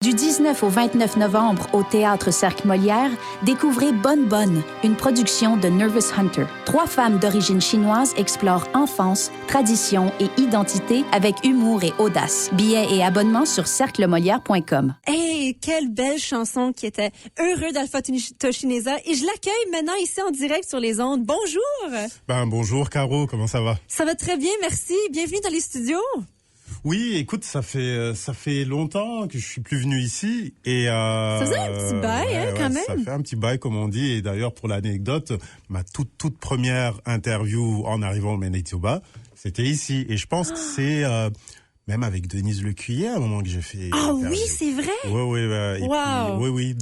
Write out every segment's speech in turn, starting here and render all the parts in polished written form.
Du 19 au 29 novembre au Théâtre Cercle Molière, découvrez Bonne Bonne, une production de Nervous Hunter. 3 femmes d'origine chinoise explorent enfance, tradition et identité avec humour et audace. Billets et abonnements sur cerclemolière.com. Hey, quelle belle chanson qui était Heureux d'Alpha Toshineza. Et je l'accueille maintenant ici en direct sur les ondes. Bonjour! Bonjour Caro, comment ça va? Ça va très bien, merci. Bienvenue dans les studios. Oui, écoute, ça fait longtemps que je suis plus venu ici et ça faisait un petit bail, quand même. Ça fait un petit bail, comme on dit. Et d'ailleurs, pour l'anecdote, ma toute première interview en arrivant au Manitoba, c'était ici. Et je pense que c'est même avec Denise Lecuyer à un moment que j'ai fait. Ah oui, c'est vrai. Oui.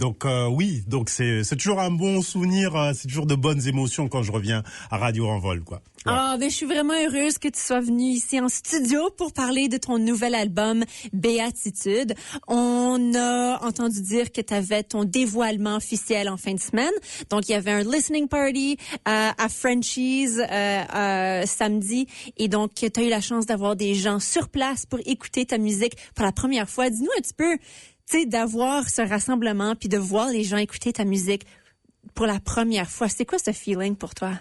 Oui. Donc c'est toujours un bon souvenir. C'est toujours de bonnes émotions quand je reviens à Radio Envol, quoi. Ouais. Ah, ben je suis vraiment heureuse que tu sois venu ici en studio pour parler de ton nouvel album Béatitude. On a entendu dire que tu avais ton dévoilement officiel en fin de semaine. Donc il y avait un listening party à Frenchies samedi et donc tu as eu la chance d'avoir des gens sur place pour écouter ta musique pour la première fois. Dis-nous un petit peu, tu sais, d'avoir ce rassemblement puis de voir les gens écouter ta musique pour la première fois. C'est quoi ce feeling pour toi?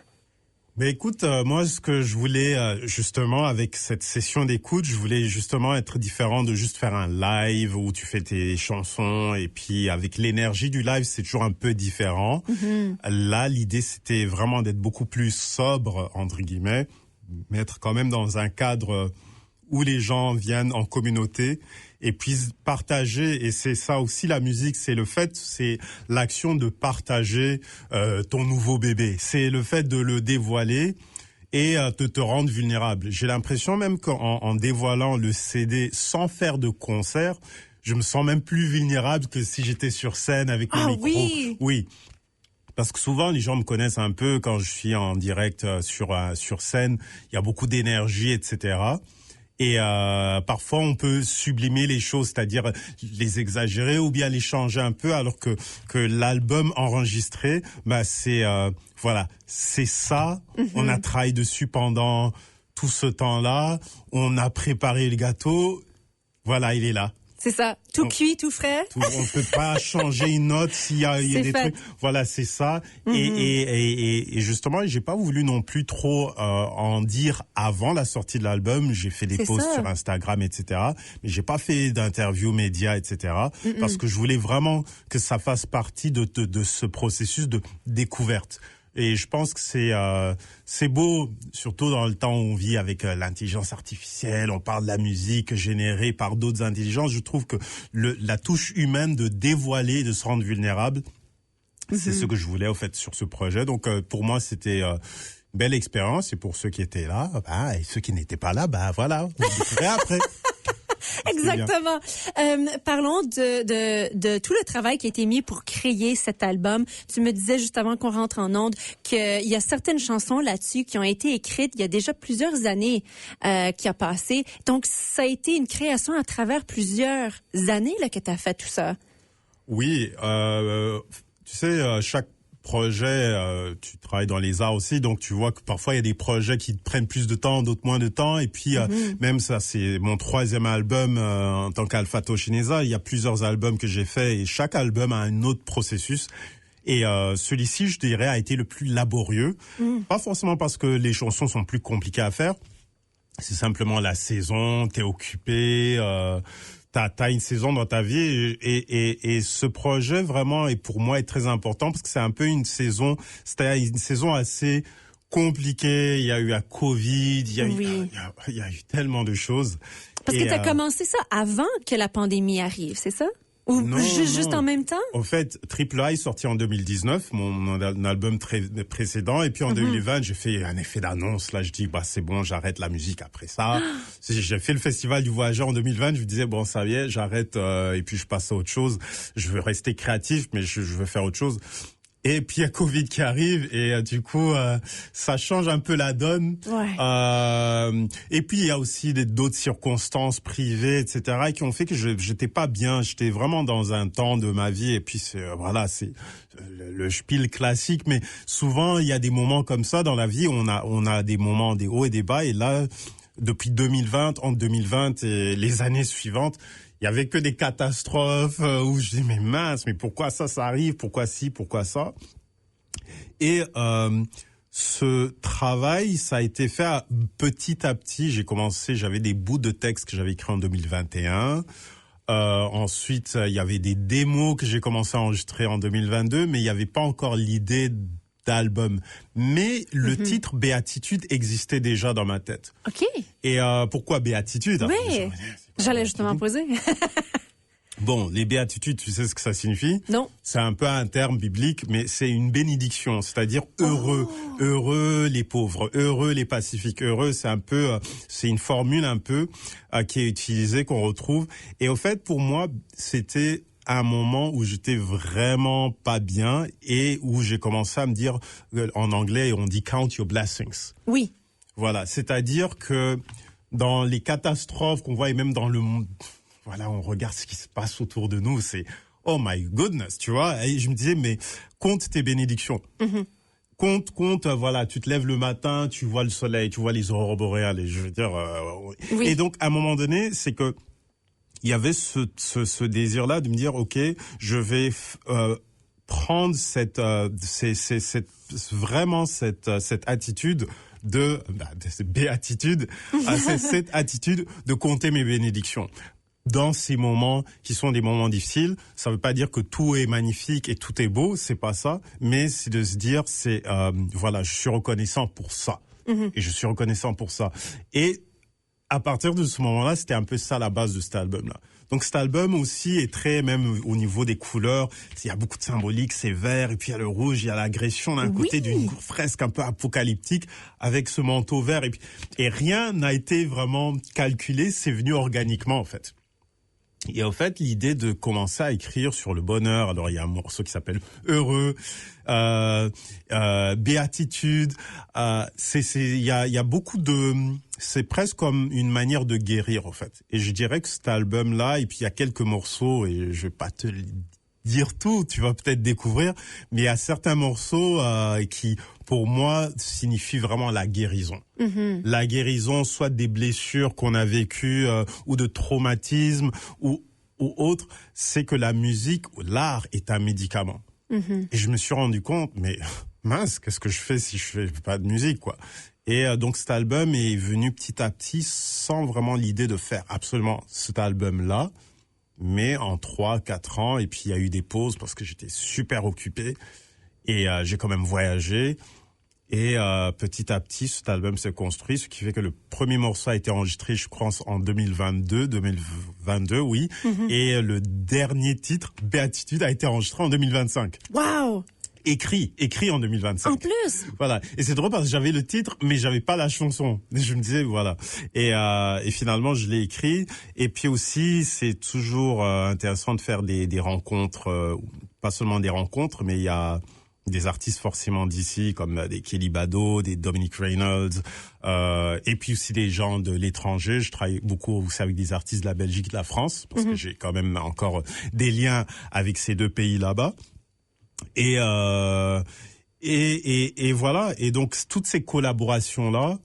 Mais écoute, moi, ce que je voulais justement avec cette session d'écoute, je voulais justement être différent de juste faire un live où tu fais tes chansons et puis avec l'énergie du live, c'est toujours un peu différent. Mm-hmm. Là, l'idée, c'était vraiment d'être beaucoup plus sobre, entre guillemets, mais être quand même dans un cadre où les gens viennent en communauté et puissent partager. Et c'est ça aussi la musique, c'est l'action de partager ton nouveau bébé. C'est le fait de le dévoiler et de te rendre vulnérable. J'ai l'impression même qu'en dévoilant le CD sans faire de concert, je me sens même plus vulnérable que si j'étais sur scène avec le micro. Oui. Parce que souvent, les gens me connaissent un peu quand je suis en direct sur scène. Il y a beaucoup d'énergie, etc. Et parfois on peut sublimer les choses, c'est-à-dire les exagérer ou bien les changer un peu, alors que l'album enregistré, c'est ça. Mm-hmm. On a travaillé dessus pendant tout ce temps-là. On a préparé le gâteau. Voilà, il est là. C'est ça, cuit, tout frais. On peut pas changer une note s'il y a des trucs. Voilà, c'est ça. Mm-hmm. Et justement, j'ai pas voulu non plus trop en dire avant la sortie de l'album. J'ai fait des posts sur Instagram, etc. Mais j'ai pas fait d'interviews médias, etc. Mm-hmm. Parce que je voulais vraiment que ça fasse partie de ce processus de découverte. Et je pense que c'est beau, surtout dans le temps où on vit avec l'intelligence artificielle, on parle de la musique générée par d'autres intelligences. Je trouve que la touche humaine de dévoiler, de se rendre vulnérable, c'est ce que je voulais au fait sur ce projet. Donc pour moi, c'était une belle expérience. Et pour ceux qui étaient là, et ceux qui n'étaient pas là, voilà, vous découvrirez après. Exactement. Parlons de tout le travail qui a été mis pour créer cet album. Tu me disais juste avant qu'on rentre en ondes qu'il y a certaines chansons là-dessus qui ont été écrites il y a déjà plusieurs années qui a passé. Donc, ça a été une création à travers plusieurs années là, que tu as fait tout ça. Oui. Tu sais, chaque projet, tu travailles dans les arts aussi, donc tu vois que parfois il y a des projets qui te prennent plus de temps, d'autres moins de temps, et puis même ça, c'est mon 3e album en tant qu'Alpha Toshineza. Il y a plusieurs albums que j'ai faits et chaque album a un autre processus. Et celui-ci, je dirais, a été le plus laborieux. Pas forcément parce que les chansons sont plus compliquées à faire, c'est simplement la saison, t'es occupé. T'as une saison dans ta vie et ce projet vraiment pour moi est très important parce que c'est un peu une saison, c'était une saison assez compliquée. Il y a eu la Covid, il y a eu tellement de choses. Parce que t'as commencé ça avant que la pandémie arrive, c'est ça? Ou non, juste en même temps? En fait, Triple I est sorti en 2019, mon album précédent, et puis en 2020, j'ai fait un effet d'annonce. Là, je dis, c'est bon, j'arrête la musique après ça. J'ai fait le Festival du Voyageur en 2020, je me disais, bon, ça y est, j'arrête, et puis je passe à autre chose. Je veux rester créatif, mais je veux faire autre chose. Et puis il y a Covid qui arrive et du coup ça change un peu la donne. Ouais. Et puis il y a aussi d'autres circonstances privées, etc. qui ont fait que j'étais pas bien. J'étais vraiment dans un temps de ma vie et puis c'est le spiel classique. Mais souvent il y a des moments comme ça dans la vie. On a des moments, des hauts et des bas. Et là, depuis 2020, entre 2020 et les années suivantes, il y avait que des catastrophes où je dis mais mince, mais pourquoi ça arrive, pourquoi ci, pourquoi ça. Et ce travail, ça a été fait petit à petit. J'avais des bouts de texte que j'avais écrits en 2021. Ensuite, il y avait des démos que j'ai commencé à enregistrer en 2022, mais il n'y avait pas encore l'idée d'album. Mais le titre Béatitude existait déjà dans ma tête. OK. Et pourquoi Béatitude? Oui, j'allais justement poser. Bon, les béatitudes, tu sais ce que ça signifie? Non. C'est un peu un terme biblique, mais c'est une bénédiction, c'est-à-dire heureux. Heureux les pauvres, heureux les pacifiques, heureux, c'est une formule un peu qui est utilisée, qu'on retrouve. Et au fait, pour moi, c'était un moment où j'étais vraiment pas bien et où j'ai commencé à me dire, en anglais, on dit count your blessings. Oui. Voilà, c'est-à-dire que dans les catastrophes qu'on voit et même dans le monde, voilà, on regarde ce qui se passe autour de nous, c'est oh my goodness, tu vois. Et je me disais, mais compte tes bénédictions. Compte, voilà, tu te lèves le matin, tu vois le soleil, tu vois les aurores boréales, et je veux dire. Oui. Et donc, à un moment donné, c'est que il y avait ce désir-là de me dire, ok, je vais prendre cette attitude de béatitude, cette attitude de compter mes bénédictions. Dans ces moments qui sont des moments difficiles, ça veut pas dire que tout est magnifique et tout est beau, c'est pas ça, mais c'est de se dire, voilà, je suis reconnaissant pour ça. Et je suis reconnaissant pour ça. Et à partir de ce moment-là, c'était un peu ça la base de cet album-là. Donc cet album aussi est très, même au niveau des couleurs, il y a beaucoup de symbolique, c'est vert, et puis il y a le rouge, il y a l'agression d'un côté d'une fresque un peu apocalyptique avec ce manteau vert. Et rien n'a été vraiment calculé, c'est venu organiquement en fait. Et en fait, l'idée de commencer à écrire sur le bonheur, alors il y a un morceau qui s'appelle Heureux, Béatitude, il y a beaucoup de, c'est presque comme une manière de guérir en fait. Et je dirais que cet album-là, et puis il y a quelques morceaux, et je vais pas te dire tout, tu vas peut-être découvrir, mais il y a certains morceaux qui, pour moi, signifient vraiment la guérison. La guérison, soit des blessures qu'on a vécues ou de traumatismes ou autre, c'est que la musique ou l'art est un médicament. Et je me suis rendu compte, mais mince, qu'est-ce que je fais si je fais pas de musique, quoi. Et donc cet album est venu petit à petit sans vraiment l'idée de faire absolument cet album-là, mais en 3-4 ans, et puis il y a eu des pauses parce que j'étais super occupé et j'ai quand même voyagé. Et petit à petit, cet album s'est construit, ce qui fait que le premier morceau a été enregistré, je crois, en 2022, oui. Et le dernier titre, Béatitude, a été enregistré en 2025. Wow! Écrit en 2025. En plus. Voilà. Et c'est drôle parce que j'avais le titre, mais j'avais pas la chanson. Et je me disais, voilà. Et finalement, je l'ai écrit. Et puis aussi, c'est toujours intéressant de faire des rencontres, pas seulement des rencontres, mais il y a des artistes forcément d'ici, comme des Kelly Bado, des Dominic Reynolds, et puis aussi des gens de l'étranger. Je travaille beaucoup aussi avec des artistes de la Belgique et de la France, parce que j'ai quand même encore des liens avec ces deux pays là-bas. Et voilà. Et donc, toutes ces collaborations-là,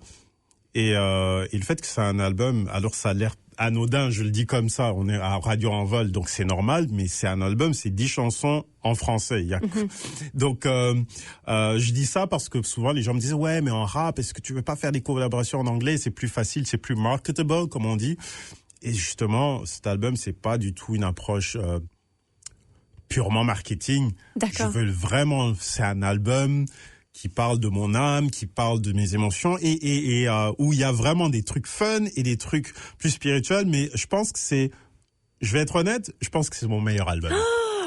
et le fait que c'est un album, alors ça a l'air anodin, je le dis comme ça, on est à Radio Envol, donc c'est normal, mais c'est un album, c'est 10 chansons en français. Donc, je dis ça parce que souvent les gens me disent, ouais, mais en rap, est-ce que tu veux pas faire des collaborations en anglais? C'est plus facile, c'est plus marketable, comme on dit. Et justement, cet album, c'est pas du tout une approche purement marketing. D'accord. Je veux vraiment, c'est un album qui parle de mon âme, qui parle de mes émotions et où il y a vraiment des trucs fun et des trucs plus spirituels, mais je pense que je vais être honnête, je pense que c'est mon meilleur album.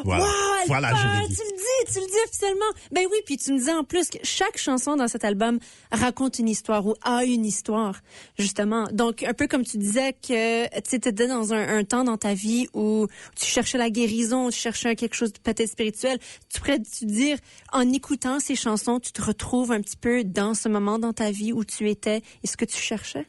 Voilà. Wow, voilà, je l'ai dit. Tu le dis officiellement. Ben oui, puis tu me disais en plus que chaque chanson dans cet album raconte une histoire ou a une histoire, justement. Donc, un peu comme tu disais que tu étais dans un temps dans ta vie où tu cherchais la guérison, tu cherchais quelque chose de peut-être spirituel. Tu pourrais te dire, en écoutant ces chansons, tu te retrouves un petit peu dans ce moment dans ta vie où tu étais et ce que tu cherchais?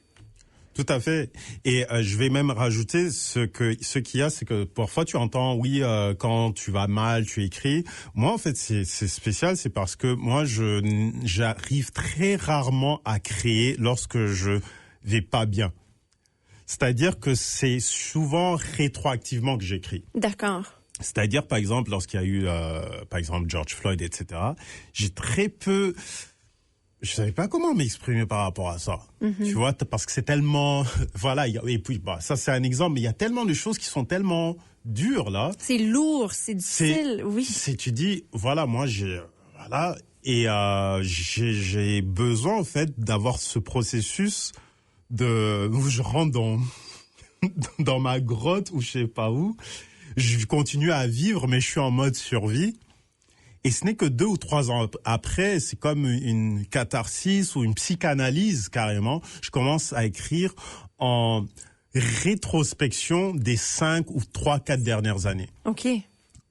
Tout à fait. Et je vais même rajouter ce qu'il y a, c'est que parfois tu entends, oui, quand tu vas mal, tu écris. Moi, en fait, c'est spécial, c'est parce que moi, j'arrive très rarement à créer lorsque je vais pas bien. C'est-à-dire que c'est souvent rétroactivement que j'écris. D'accord. C'est-à-dire, par exemple, lorsqu'il y a eu, par exemple, George Floyd, etc., j'ai très peu... Je savais pas comment m'exprimer par rapport à ça. Tu vois, parce que c'est tellement... Voilà, et puis, ça, c'est un exemple, mais il y a tellement de choses qui sont tellement dures, là. C'est lourd, c'est difficile, oui. Tu dis, voilà, moi, voilà, et j'ai besoin, en fait, d'avoir ce processus où je rentre dans ma grotte ou je sais pas où. Je continue à vivre, mais je suis en mode survie. Et ce n'est que 2 ou 3 ans après, c'est comme une catharsis ou une psychanalyse carrément. Je commence à écrire en rétrospection des 5 ou 4 dernières années. OK.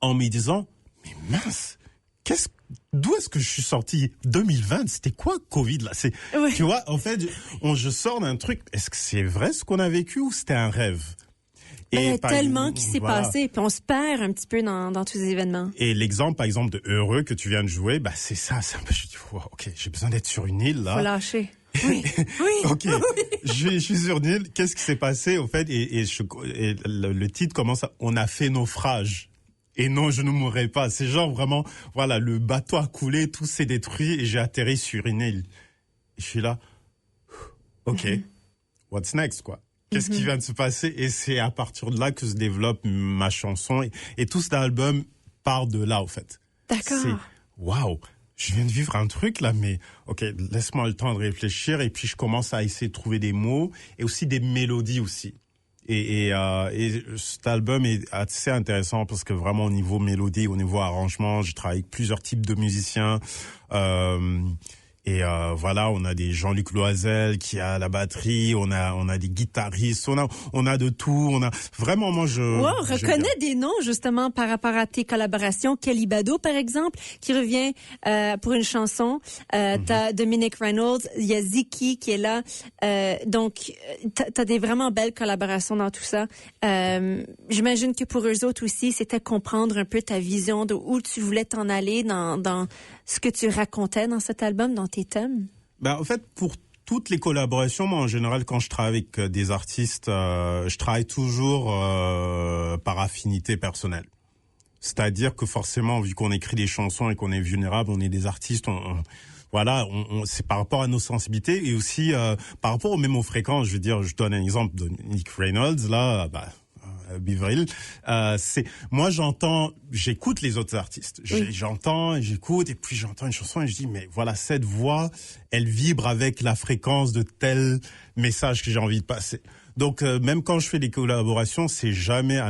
En me disant, mais mince, d'où est-ce que je suis sorti? 2020, c'était quoi Covid là? Oui. Tu vois, en fait, je sors d'un truc. Est-ce que c'est vrai ce qu'on a vécu ou c'était un rêve? Il y a tellement qui s'est passé, puis on se perd un petit peu dans tous ces événements. Et l'exemple, par exemple, de Heureux que tu viens de jouer, c'est ça. Je dis, wow, ok, j'ai besoin d'être sur une île là. Faut lâcher. Oui, oui. Ok, oui. Je suis sur une île. Qu'est-ce qui s'est passé au fait? Et le titre commence on a fait naufrage. Et non, je ne mourrai pas. C'est genre vraiment, voilà, le bateau a coulé, tout s'est détruit et j'ai atterri sur une île. Et je suis là, ok, what's next, quoi? Qu'est-ce qui vient de se passer? Et c'est à partir de là que se développe ma chanson. Et tout cet album part de là, en fait. D'accord. C'est, waouh, je viens de vivre un truc là, mais ok, laisse-moi le temps de réfléchir. Et puis je commence à essayer de trouver des mots et aussi des mélodies aussi. Et cet album est assez intéressant parce que vraiment au niveau mélodie, au niveau arrangement, j'ai travaillé avec plusieurs types de musiciens. Voilà, on a des Jean-Luc Loisel qui a la batterie, on a des guitaristes, on a de tout, vraiment moi on reconnaît des noms justement par rapport à tes collaborations. Kelly Bado par exemple qui revient pour une chanson, t'as Dominic Reynolds, il y a Ziki qui est là, donc t'as des vraiment belles collaborations dans tout ça. J'imagine que pour eux autres aussi, c'était comprendre un peu ta vision de où tu voulais t'en aller dans ce que tu racontais dans cet album, dans tes thèmes? En fait, pour toutes les collaborations, moi, en général, quand je travaille avec des artistes, je travaille toujours par affinité personnelle. C'est-à-dire que forcément, vu qu'on écrit des chansons et qu'on est vulnérable, on est des artistes, voilà, c'est par rapport à nos sensibilités et aussi par rapport même aux fréquences. Je veux dire, je donne un exemple de Nick Reynolds, là, Beverly, moi j'écoute les autres artistes, j'entends, j'écoute et puis j'entends une chanson et je dis mais voilà, cette voix, elle vibre avec la fréquence de tel message que j'ai envie de passer. Donc même quand je fais des collaborations, c'est jamais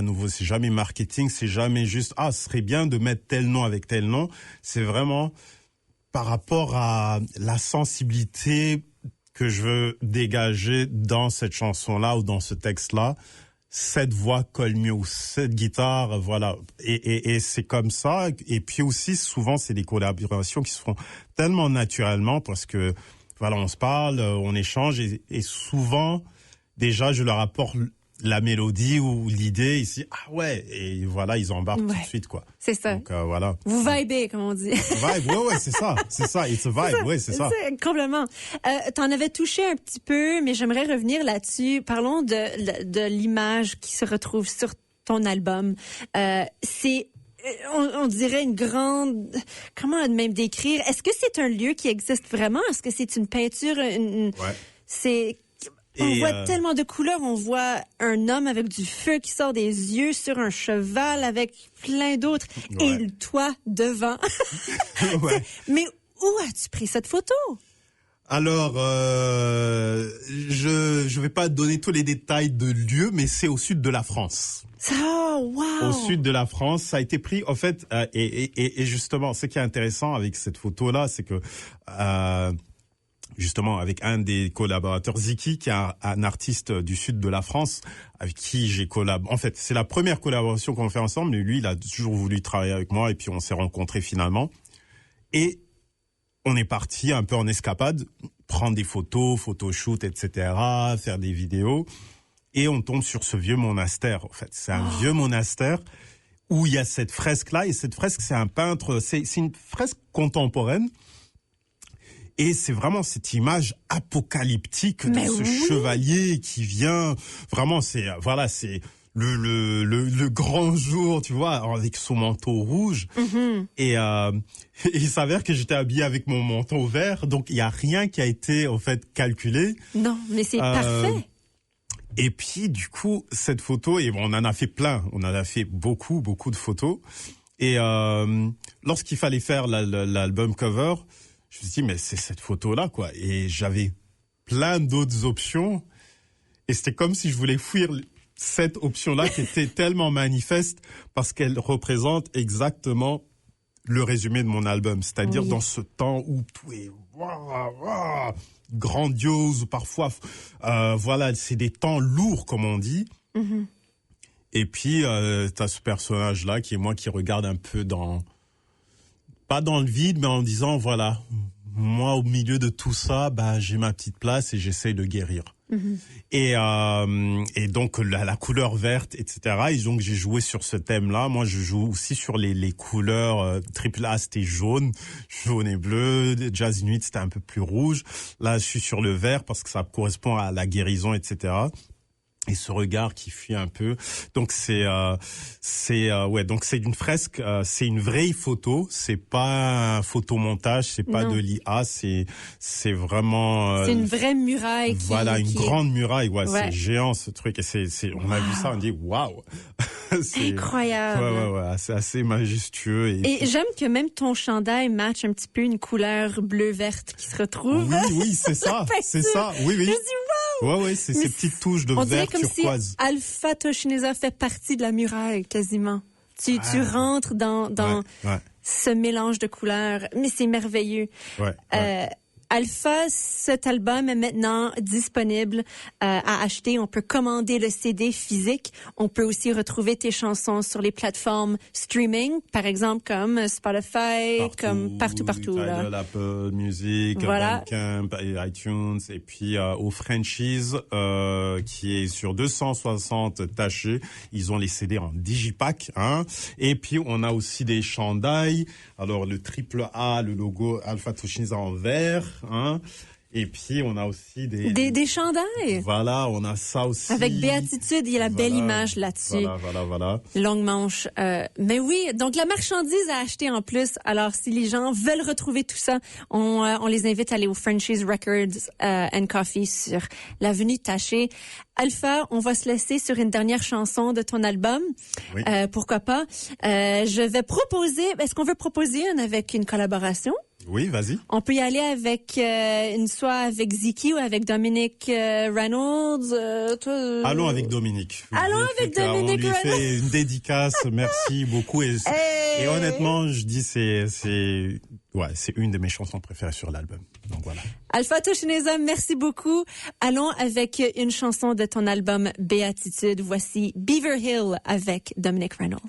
marketing, c'est jamais juste ce serait bien de mettre tel nom avec tel nom, c'est vraiment par rapport à la sensibilité que je veux dégager dans cette chanson-là ou dans ce texte-là. Cette voix colle mieux, cette guitare, voilà. Et c'est comme ça. Et puis aussi, souvent, c'est des collaborations qui se font tellement naturellement parce que, voilà, on se parle, on échange et souvent, déjà, je leur apporte la mélodie ou l'idée ici. Ah ouais. Et voilà, ils embarquent tout de suite, quoi. C'est ça. Donc, voilà. Vous vibez, comme on dit. Vibe, ouais, c'est ça. C'est ça. It's a vibe, ouais, c'est ça. Complètement. T'en avais touché un petit peu, mais j'aimerais revenir là-dessus. Parlons de l'image qui se retrouve sur ton album. C'est, on dirait une grande, comment même décrire? Est-ce que c'est un lieu qui existe vraiment? Est-ce que c'est une peinture? C'est, on voit tellement de couleurs. On voit un homme avec du feu qui sort des yeux sur un cheval avec plein d'autres. Ouais. Et toi devant. Ouais. Mais où as-tu pris cette photo? Alors, je vais pas donner tous les détails de lieu, mais c'est au sud de la France. Oh, wow! Au sud de la France, ça a été pris, en fait, et justement, ce qui est intéressant avec cette photo-là, c'est que, justement, avec un des collaborateurs, Ziki, qui est un artiste du sud de la France, avec qui j'ai collaboré. En fait, c'est la première collaboration qu'on fait ensemble, mais lui, il a toujours voulu travailler avec moi, et puis on s'est rencontrés finalement. Et on est parti un peu en escapade, prendre des photos, photoshoot, etc., faire des vidéos. Et on tombe sur ce vieux monastère, en fait. C'est un vieux monastère où il y a cette fresque-là. Et cette fresque, c'est un peintre, c'est une fresque contemporaine. Et c'est vraiment cette image apocalyptique de ce chevalier qui vient. Vraiment, c'est le grand jour, tu vois, avec son manteau rouge. Et il s'avère que j'étais habillé avec mon manteau vert, donc il y a rien qui a été en fait calculé. Non, mais c'est parfait. Et puis du coup, cette photo, et on en a fait plein, on en a fait beaucoup de photos. Et lorsqu'il fallait faire l'album cover, je me suis dit mais c'est cette photo-là quoi. Et j'avais plein d'autres options. Et c'était comme si je voulais fuir cette option-là qui était tellement manifeste parce qu'elle représente exactement le résumé de mon album. C'est-à-dire dans ce temps où tout est grandiose, ou parfois, c'est des temps lourds, comme on dit. Et puis, t'as ce personnage-là qui est moi qui regarde un peu pas dans le vide, mais en disant, voilà, moi, au milieu de tout ça, j'ai ma petite place et j'essaye de guérir. Et donc, la couleur verte, etc. Et donc, j'ai joué sur ce thème-là. Moi, je joue aussi sur les couleurs. Triple A, c'était jaune et bleu. Jazz Inuit, c'était un peu plus rouge. Là, je suis sur le vert parce que ça correspond à la guérison, etc. Et ce regard qui fuit un peu. Donc donc c'est une fresque, c'est une vraie photo, c'est pas un photomontage, c'est pas de l'IA, c'est vraiment c'est une vraie muraille grande muraille, c'est géant ce truc et on a vu ça, on dit waouh. C'est incroyable. C'est assez majestueux et j'aime que même ton chandail matche un petit peu une couleur bleu verte qui se retrouve. Oui, c'est ça, c'est ça. Oui. Je dis wow. Ouais, c'est ces petites touches de vert turquoise. On dirait comme si Alpha Toshineza fait partie de la muraille, quasiment. Tu rentres dans ce mélange de couleurs, mais c'est merveilleux. Alpha, cet album est maintenant disponible à acheter. On peut commander le CD physique. On peut aussi retrouver tes chansons sur les plateformes streaming, par exemple comme Spotify, comme partout. Tidal, Apple Music, Bandcamp, iTunes, et puis au Franchise qui est sur 260 tachés. Ils ont les CD en digipack, Et puis on a aussi des chandails. Alors le triple A, le logo Alpha Toshineza en vert. Et puis on a aussi des chandails. Voilà, on a ça aussi. Avec Béatitude, il y a la belle image là-dessus. Voilà. Longue manche. Mais oui, donc la marchandise à acheter en plus. Alors si les gens veulent retrouver tout ça, on les invite à aller au Franchise Records and Coffee sur l'avenue Taché. Alpha, on va se laisser sur une dernière chanson de ton album. Oui. Pourquoi pas. Je vais proposer, est-ce qu'on veut proposer avec une collaboration? Oui, vas-y. On peut y aller avec soit avec Ziki ou avec Dominic Reynolds. Allons avec Dominic. Allons avec Dominic Reynolds. On lui fait une dédicace. Merci beaucoup. Et honnêtement, je dis c'est une de mes chansons préférées sur l'album. Donc voilà. Alpha Toshineza, merci beaucoup. Allons avec une chanson de ton album Béatitude. Voici Beaver Hill avec Dominic Reynolds.